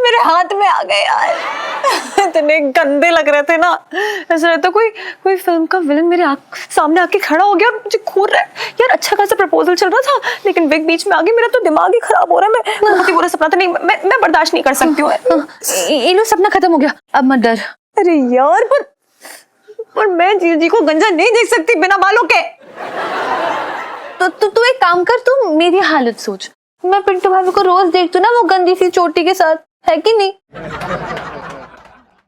मेरे हाथ में आ गए यार। इतने गंदे लग रहे थे ना, ऐसा लगता कोई फिल्म का विलन मेरे सामने आके खड़ा हो गया और मुझे घूर रहा है। यार अच्छा खासा प्रपोजल चल रहा था, लेकिन बिग बीच में आ गई, मेरा तो दिमाग ही खराब हो रहा है। मैं बहुत ही बुरा सपना था, नहीं मैं बर्दाश्त नहीं कर सकती हूँ। इलू, सपना खत्म हो गया, अब मत डर। अरे यार, पर मैं जीजी को गंजा नहीं देख सकती बिना बालों के। तो तू एक काम कर, तू मेरी हालत सोच। मैं पिंटू भाभी को रोज देखती हूँ ना वो गंदी सी चोटी के साथ, है कि नहीं?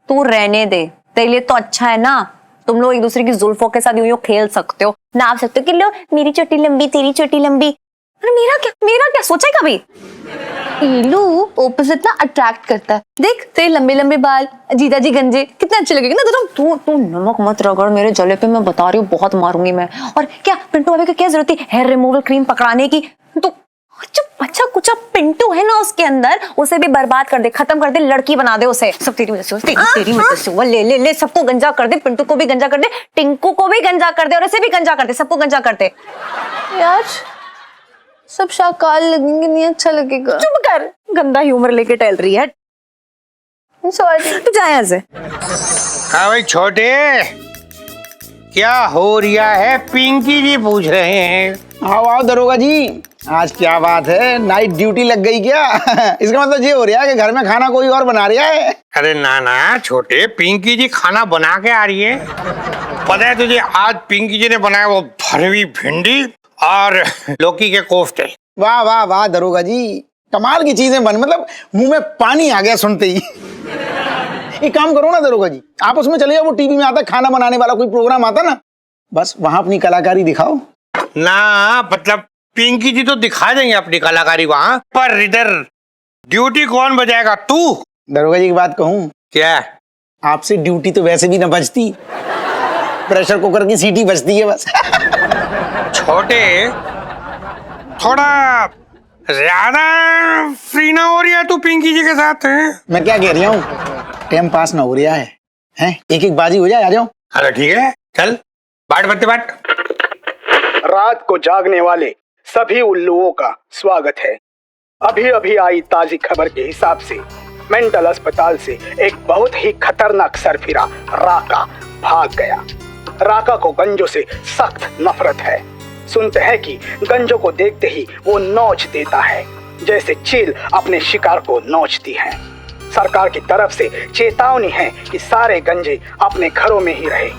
तू रहने दे, तेरे लिए तो अच्छा है ना, तुम लोग एक दूसरे की जुल्फों के साथ यूं खेल सकते हो, नाप सकते हो कि लो मेरी चोटी लंबी तेरी चोटी लंबी। अरे मेरा क्या सोचा है कभी? इलू, ऑपोजिट ना अट्रैक्ट करता है। देख तेरे लंबे लंबे बाल, जीजा जी गंजे, कितने अच्छे लगेंगे ना। तू नमक मत रगड़ मेरे जले पे, मैं बता रही हूँ बहुत मारूंगी मैं। और क्या पिंटू भाभी को क्या जरूरत है हेयर रिमूवल क्रीम पकड़ाने की? तो जो बच्चा कुछ पिंटू है ना उसके अंदर, उसे भी बर्बाद कर दे, खत्म कर दे, लड़की बना दे उसे। सब तेरी वजह से, तेरी वजह से। वो ले सबको गंजा कर दे, पिंटू को भी गंजा कर दे, टिंकू को भी गंजा कर दे और इसे भी गंजा कर दे, सबको गंजा कर दे। यार सब शाकाल लगेंगे, नहीं अच्छा लगेगा। चुप कर, गंदा ह्यूमर लेके टहल रही है। सॉरी, तू जा यहाँ से। हाँ भाई छोटे, क्या हो रहा है? पिंकी जी पूछ रहे हैं। आओ दरोगा जी, आज क्या बात है, नाइट ड्यूटी लग गई क्या? इसका मतलब ये हो रहा है कि घर में खाना कोई और बना रहा है। अरे ना छोटे, पिंकी जी खाना बना के आ रही है। पता है तुझे, आज पिंकी जी ने बनाया वो भरवी भिंडी और लौकी के कोफ्ते। वाह वाह वाह दरोगा जी, कमाल की चीजें बन, मतलब मुंह में पानी आ गया सुनते ही। एक काम करो ना दरोगा जी, आप उसमें चले जाओ, वो टीवी में आता खाना बनाने वाला कोई प्रोग्राम आता ना, बस वहां अपनी कलाकारी दिखाओ ना। मतलब पिंकी जी तो दिखा देंगे अपनी कलाकारी वहां, पर इधर ड्यूटी कौन बजाएगा? तू। दरोगा जी की बात कहूं क्या? आपसे ड्यूटी तो वैसे भी ना बजती, प्रेशर कुकर की सीटी बजती है बस। छोटे, थोड़ा ज्यादा फ्री ना हो रही है तू पिंकी जी के साथ? मैं क्या कह रहा हूँ, टाइम पास ना हो रहा है, हैं? एक बाजी हो जाए, आ जाओ। अरे ठीक है, चल बाट बत्ते बाट। रात को जागने वाले सभी उल्लुओं का स्वागत है। अभी अभी आई ताजी खबर के हिसाब से मेंटल अस्पताल से एक बहुत ही खतरनाक सरफिरा राका भाग गया। राका को गंजों से सख्त नफरत है। सुनते हैं कि गंजों को देखते ही वो नोच देता है, जैसे चील अपने शिकार को नोचती है। सरकार की तरफ से चेतावनी है कि सारे गंजे अपने घरों में ही रहे,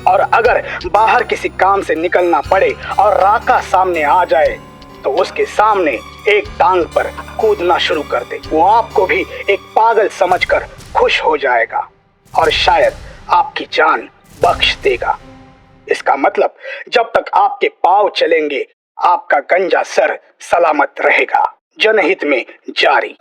और अगर बाहर किसी काम से निकलना पड़े और राका सामने आ जाए तो उसके सामने एक टांग पर कूदना शुरू कर दे। वो आपको भी एक पागल समझकर खुश हो जाएगा और शायद आपकी जान बख्श देगा। इसका मतलब जब तक आपके पांव चलेंगे आपका गंजा सर सलामत रहेगा। जनहित में जारी।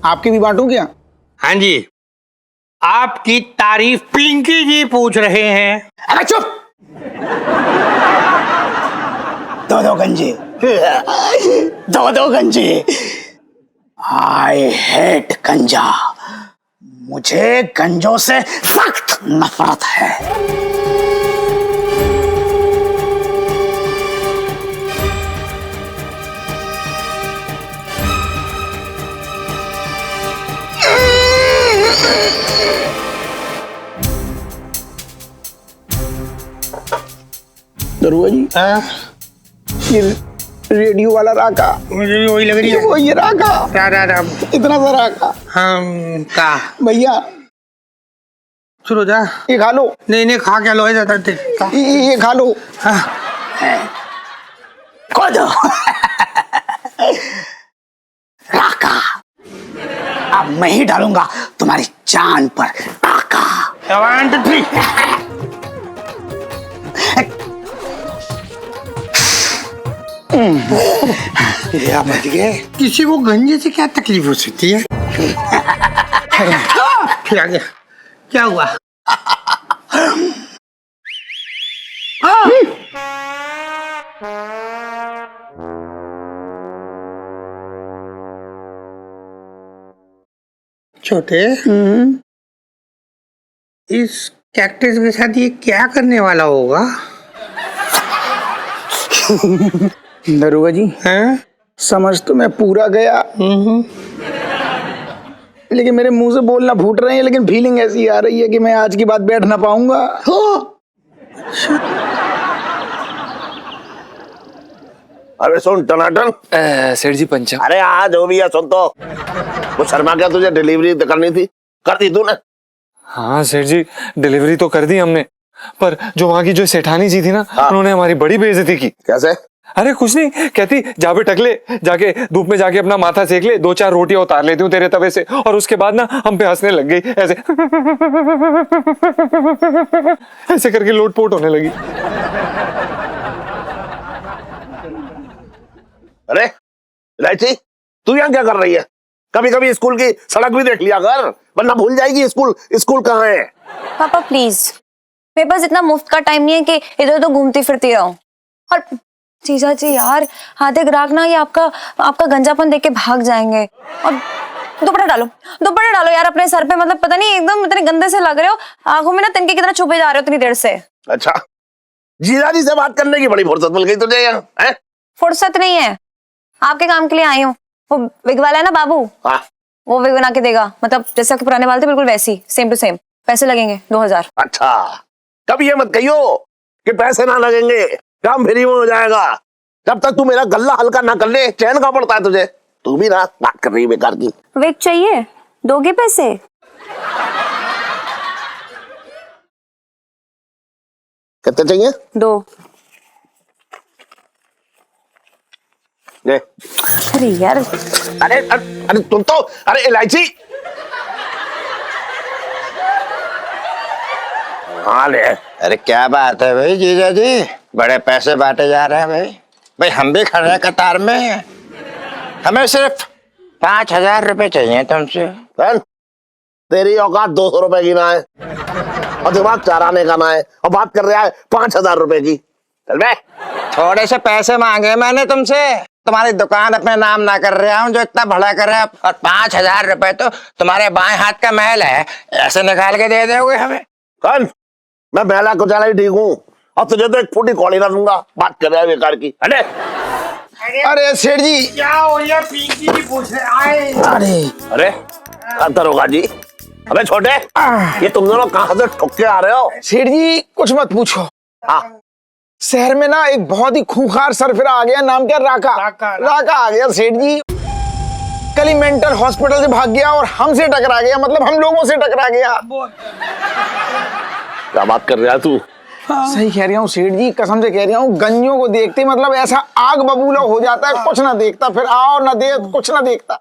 आपकी भी बांटू क्या? हाँ जी, आपकी तारीफ पिंकी जी पूछ रहे हैं। अरे चुप, दो गंजे, दो गंजे। आई हेट गंजा, मुझे गंजों से सख्त नफरत है। दरुआ जी हाँ? ये रेडियो वाला राका, मुझे वही लग रही है। वो ये राका, राम इतना सा राका। हम का भैया शुरू जा। ये खा लो, नहीं नहीं खा क्या लो है जाता ये खा लो। हाँ। खा दो। राका अब मैं ही डालूंगा तुम्हारी जान पर राका। 1 2 3 या मत गए। किसी को गंजे से क्या तकलीफ हो सकती है? फिर आ गया, क्या हुआ? छोटे, इस कैक्टस के साथ ये क्या करने वाला होगा? दरुआ जी हैं? समझ तो मैं पूरा गया, लेकिन मेरे मुंह से बोलना फूट रहे हैं, लेकिन फीलिंग ऐसी आ रही है कि मैं आज की बात बैठ ना पाऊंगा। अरे सुन टनाटन, सेठ जी पंचम। अरे हाँ जो भी है सुन तो, वो शर्मा क्या तुझे डिलीवरी करनी थी, कर दी तूने? हाँ सेठ जी, डिलीवरी तो कर दी हमने, पर जो वहाँ की जो सेठानी जी थी ना, उन्होंने हमारी बड़ी बेइज्जती की। कैसे? अरे कुछ नहीं, कहती जा पे टकले, जाके धूप में जाके अपना माथा सेक ले, 2-4 रोटियां उतार लेती हूँ तेरे तवे से, और उसके बाद ना हम पे हंसने लग गई, ऐसे ऐसे करके लोटपोट होने लगी। अरे इलायची, तू यहाँ क्या कर रही है? कभी कभी स्कूल की सड़क भी देख लिया कर, वरना भूल जाएगी स्कूल कहाँ है। पापा प्लीज, मेरे पास इतना मुफ्त का टाइम नहीं है कि इधर उधर घूमती फिरती रहूं। और जीजा जी यार, आधे ग्राहक ना ये आपका गंजापन देख के भाग जाएंगे। और दुपट्टा डालो यार अपने सर पे, मतलब पता नहीं एकदम इतने गंदे से लग रहे हो, आंखों में ना तिनके कितना छुपे जा रहे हो इतनी देर से। अच्छा, जीजा जी से बात करने की बड़ी फुर्सत मिल गई तुझे यहाँ, हैं? फुर्सत नहीं है, आपके काम के लिए आई हूँ। वो विग वाला है ना बाबू, हाँ। वो विग बना के देगा, मतलब जैसे आपके पुराने बाल थे बिल्कुल वैसी, सेम टू सेम। पैसे लगेंगे 2000। अच्छा, कभी ये मत कहियो कि पैसे ना लगेंगे, काम फ्री में हो जाएगा। जब तक तू मेरा गल्ला हल्का ना कर ले, चैन का पड़ता है तुझे। तू भी ना बात कर रही है बेकार की। विग चाहिए, दोगे पैसे? कितने चाहिए? 2। ले। अरे यार, अरे तुम तो, अरे इलायची, हाँ ले। अरे क्या बात है भाई जीजा जी, बड़े पैसे बांटे जा रहे हैं भाई। भाई हम भी खड़े हैं कतार में, हमें सिर्फ 5000 रुपए चाहिए तुमसे। तेरी औकात 200 रुपए की ना है, और दिमाग चराने का ना है, और बात कर रहा है 5000 रुपए की। चल बे। थोड़े से पैसे मांगे मैंने तुमसे, तुम्हारी दुकान अपने नाम ना कर रहा हूँ जो इतना भला कर रहा है, और 5000 रुपए तो तुम्हारे बाएं हाथ का महल है, ऐसे निकाल के दे दोगे हमें? कौन? मैं महला कुचाला ही ठीक हूँ, और तुझे तो एक फूटी कौड़ी ना दूंगा। बात कर रहा है बेकार की। अरे सेठ जी, क्या हो गया? पिंकी जी पूछ रहे आए। अरे दरोगा जी, अबे छोटे, ये तुम दोनों कहाँ से ठुक के आ रहे हो? सेठ जी कुछ मत पूछो। हाँ, शहर में ना एक बहुत ही खूंखार सरफिरा आ गया, नाम क्या? राका आ गया सेठ जी। कल ही मेंटल हॉस्पिटल से भाग गया और हमसे टकरा गया, मतलब हम लोगों से टकरा गया। क्या बात कर रहा है तू? सही कह रहा हूँ सेठ जी, कसम से कह रहा हूँ, गंजों को देखते मतलब ऐसा आग बबूला हो जाता है, कुछ ना देखता, फिर आओ ना दे, कुछ ना देखता।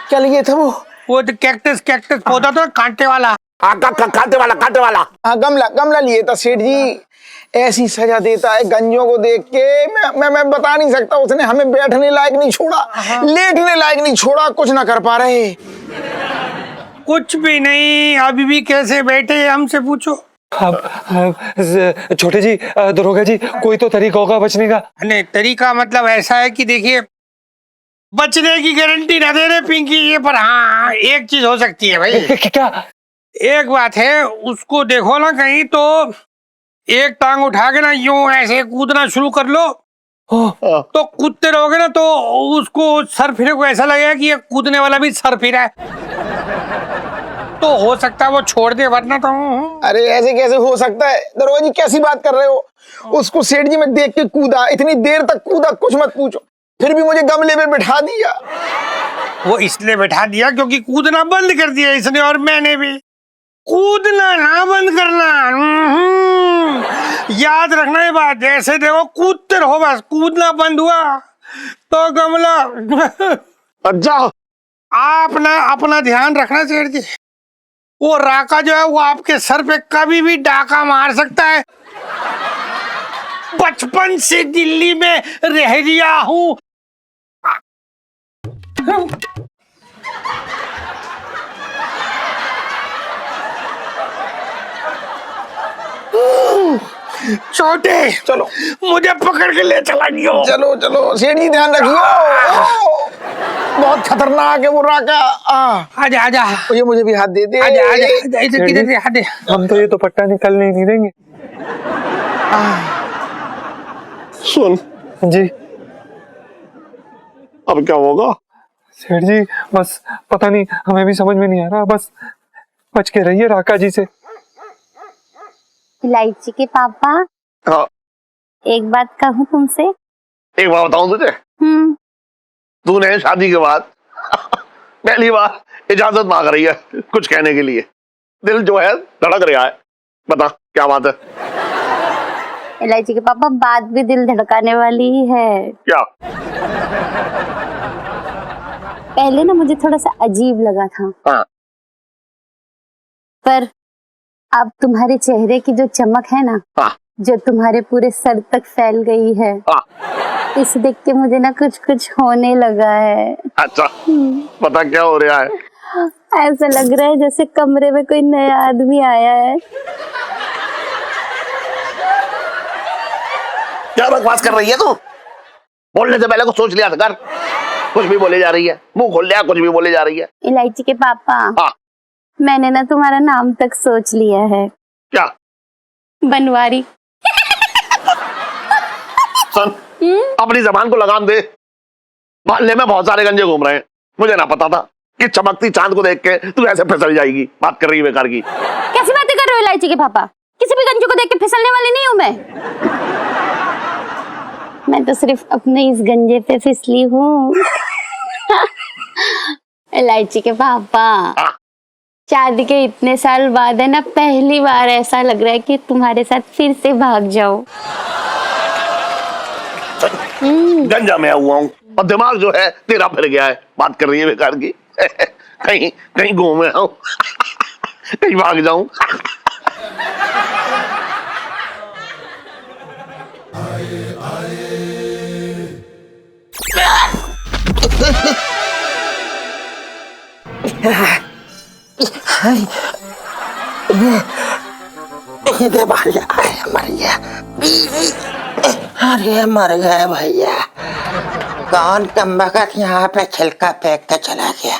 क्या लिए था वो तो कैक्टस पौधा था कांटे वाला। कांटे वाला। हाँ, गमला लिए था सेठ जी। ऐसी सजा देता है गंजों को देख के, मैं बता नहीं सकता। उसने हमें बैठने लायक नहीं छोड़ा, लेटने लायक नहीं छोड़ा, कुछ ना कर पा रहे। कुछ भी नहीं, अभी भी कैसे बैठे हमसे पूछो। अब छोटे जी, दरोगा जी, कोई तो तरीका होगा बचने का? नहीं, तरीका मतलब ऐसा है कि देखिए, बचने की गारंटी ना दे रहे पिंकी ये, पर हाँ एक चीज हो सकती है भाई। क्या? एक बात है, उसको देखो ना कहीं तो एक टांग उठा के ना यूं ऐसे कूदना शुरू कर लो, तो कूदते रहोगे ना तो उसको सर फिरे को ऐसा लगेगा कि ये कूदने वाला भी सर फिरा है। तो हो सकता है वो छोड़ दे, वरना तो अरे ऐसे कैसे हो सकता है दरोगा जी, कैसी बात कर रहे हो? उसको सेठ जी मैं देख के कूदा, इतनी देर तक कूदा कुछ मत पूछो, फिर भी मुझे गमले में बिठा दिया। वो इसलिए बैठा दिया क्योंकि कूदना बंद कर दिया इसने, और मैंने भी। कूदना ना बंद करना, याद रखना ये बात। जैसे देखो कूदते रहो, बस कूदना बंद हुआ तो गमला अच्छा आप ना अपना ध्यान रखना सेठ जी। वो राका जो है वो आपके सर पे कभी भी डाका मार सकता है। बचपन से दिल्ली में रह रिया हूं। छोटे चलो मुझे पकड़ के ले चला गया। चलो चलो सेठ जी ध्यान रखियो, बहुत खतरनाक है वो राका। आजा आजा, ये मुझे भी हाथ दे दे। आजा आजा, इधर किधर से हाथ दे। हम तो ये दुपट्टा निकलने ही नहीं देंगे। सुन जी अब क्या होगा? सेठ जी बस पता नहीं, हमें भी समझ में नहीं आ रहा, बस बच के रहिए राका जी से। इलायची के पापा, हाँ एक बात कहूँ तुमसे? एक बात बताऊं तुझे, तूने शादी के बाद पहली बार इजाजत मांग रही है कुछ कहने के लिए। दिल जो है धड़क रहा है, बता क्या बात है? इलायची के पापा, बात भी दिल धड़काने वाली ही है। क्या? पहले ना मुझे थोड़ा सा अजीब लगा था, हाँ। पर अब तुम्हारे चेहरे की जो चमक है ना, हाँ। जो तुम्हारे पूरे सर तक फैल गई है, हाँ। इसे देख के मुझे ना कुछ कुछ होने लगा है। अच्छा पता क्या हो रहा है? ऐसा लग रहा है जैसे कमरे में कोई नया आदमी आया है। क्या बकवास कर रही है तू? बोलने से पहले कुछ सोच लिया था कर। कुछ भी बोले जा रही है, मुंह खोल लिया, कुछ भी बोले जा रही है। इलायची के पापा, हाँ। मैंने ना तुम्हारा नाम तक सोच लिया है। क्या? बनवारी। सुन, अपनी जबान को लगाम दे। मोहल्ले में बहुत सारे गंजे घूम रहे हैं, मुझे ना पता था कि चमकती चांद को देख के तू ऐसे फिसल जाएगी। बात कर रही है बेकार की। कैसी बातें कर रहे हो इलायची के पापा? किसी भी गंजे को देख के फिसलने वाली नहीं हूँ मैं तो सिर्फ अपने इस गंजे पे फिसली हूँ। इलायची के पापा, शादी के इतने साल बाद है ना, पहली बार ऐसा लग रहा है कि तुम्हारे साथ फिर से भाग जाओ। गंजा मैं हुआ हूँ और दिमाग जो है तेरा फिर गया है। बात कर रही है बेकार की। कहीं कहीं घूमे आऊं, कहीं भाग जाऊं। अरे मर गए भैया, कौन कमबख्त यहाँ पे छिलका फेंक के चला गया?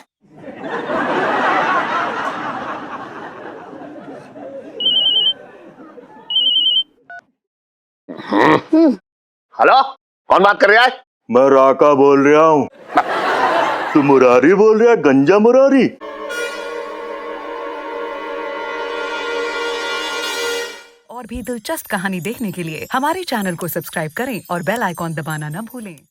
हेलो, कौन बात कर रहा है? मैं राका बोल रहा हूँ। तू मुरारी बोल रहा है? गंजा मुरारी? और भी दिलचस्प कहानी देखने के लिए हमारे चैनल को सब्सक्राइब करें और बेल आइकॉन दबाना न भूलें।